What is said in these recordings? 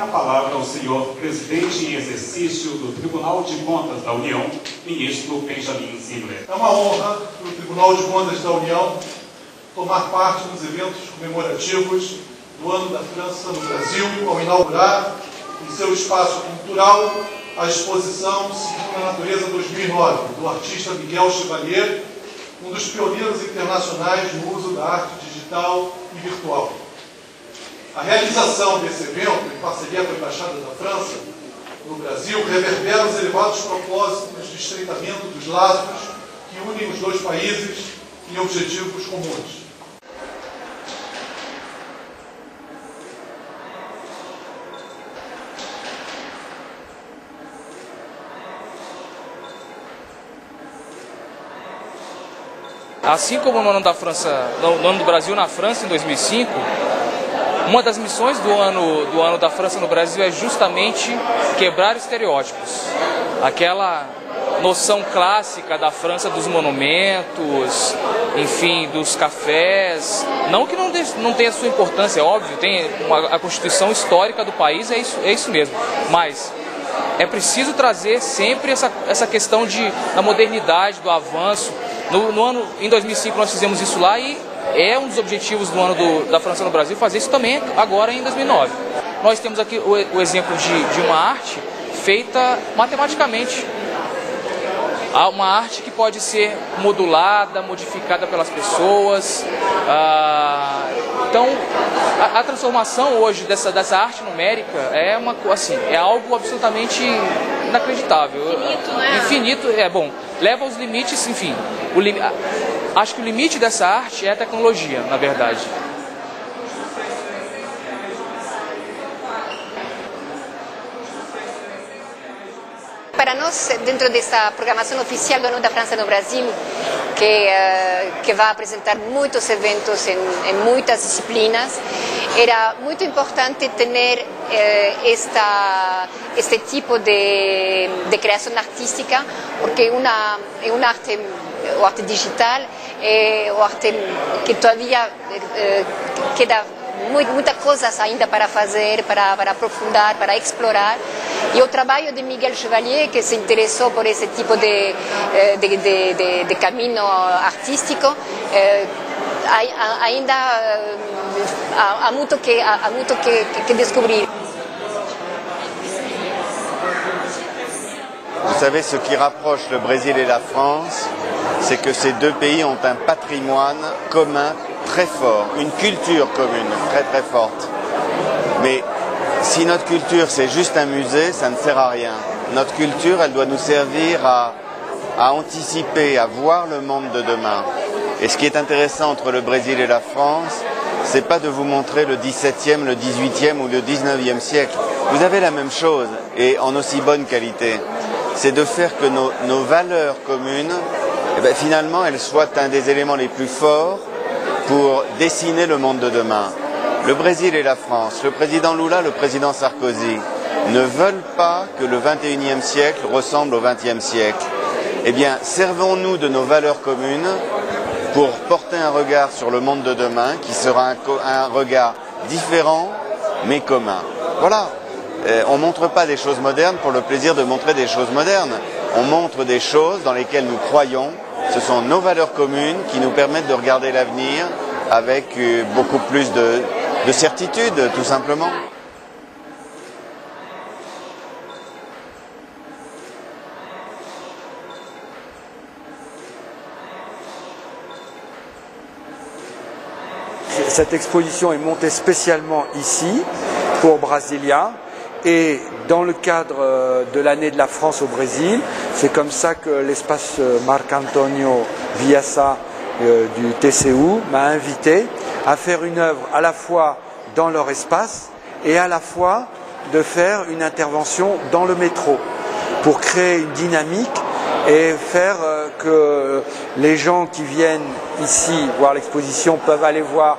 palavra ao senhor presidente em exercício do Tribunal de Contas da União, ministro Benjamin Zimler. É uma honra para o Tribunal de Contas da União tomar parte nos eventos comemorativos do Ano da França no Brasil, ao inaugurar em seu espaço cultural a exposição Segundo a Natureza 2009, do artista Miguel Chevalier, um dos pioneiros internacionais no uso da arte digital e virtual. A realização desse evento, em parceria com a Embaixada da França no Brasil, reverbera os elevados propósitos de estreitamento dos laços que unem os dois países em objetivos comuns. Assim como no ano da França, no ano do Brasil na França em 2005, uma das missões do ano da França no Brasil é justamente quebrar estereótipos. Aquela noção clássica da França dos monumentos, enfim, dos cafés. Não que não tenha sua importância, é óbvio, tem a constituição histórica do país, é isso mesmo. Mas é preciso trazer sempre essa questão da modernidade, do avanço. Em 2005 nós fizemos isso lá e é um dos objetivos do ano da França no Brasil fazer isso também agora em 2009. Nós temos aqui o exemplo de uma arte feita matematicamente. Há uma arte que pode ser modulada, modificada pelas pessoas. Então, a transformação hoje dessa arte numérica é algo absolutamente inacreditável. Infinito, né? Infinito, bom, leva aos limites, enfim. Acho que o limite dessa arte é a tecnologia, na verdade. Para nós, dentro dessa programação oficial do Ano da França no Brasil, que vai apresentar muitos eventos em muitas disciplinas, era muito importante ter este tipo de criação artística, porque é uma arte, o arte digital, é o arte que todavia queda muitas coisas ainda para fazer, para aprofundar, para explorar. E o trabalho de Miguel Chevalier, que se interessou por esse tipo de caminho artístico, ainda há muito que descobrir. Vous savez, ce qui rapproche le Brésil et la France, c'est que ces deux pays ont un patrimoine commun très fort, une culture commune très très forte. Mais si notre culture c'est juste un musée, ça ne sert à rien. Notre culture, elle doit nous servir à anticiper, à voir le monde de demain. Et ce qui est intéressant entre le Brésil et la France, c'est pas de vous montrer le XVIIe, le XVIIIe ou le XIXe siècle. Vous avez la même chose et en aussi bonne qualité. C'est de faire que nos valeurs communes, finalement, elles soient un des éléments les plus forts pour dessiner le monde de demain. Le Brésil et la France, le président Lula, le président Sarkozy, ne veulent pas que le XXIe siècle ressemble au XXe siècle. Eh bien, servons-nous de nos valeurs communes pour porter un regard sur le monde de demain qui sera un regard différent mais commun. Voilà. On ne montre pas des choses modernes pour le plaisir de montrer des choses modernes. On montre des choses dans lesquelles nous croyons. Ce sont nos valeurs communes qui nous permettent de regarder l'avenir avec beaucoup plus de certitude, tout simplement. Cette exposition est montée spécialement ici, pour Brasilia, et dans le cadre de l'année de la France au Brésil, c'est comme ça que l'espace Marc-Antonio Viassa du TCU m'a invité à faire une œuvre à la fois dans leur espace et à la fois de faire une intervention dans le métro pour créer une dynamique et faire que les gens qui viennent ici voir l'exposition peuvent aller voir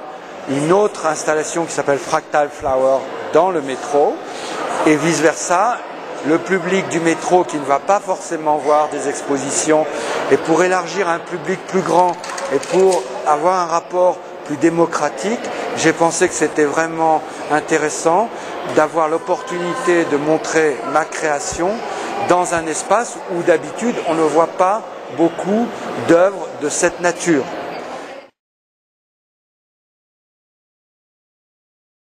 une autre installation qui s'appelle Fractal Flower dans le métro et vice versa. Le public du métro qui ne va pas forcément voir des expositions, et pour élargir un public plus grand et pour avoir un rapport plus démocratique, j'ai pensé que c'était vraiment intéressant d'avoir l'opportunité de montrer ma création dans un espace où d'habitude on ne voit pas beaucoup d'œuvres de cette nature.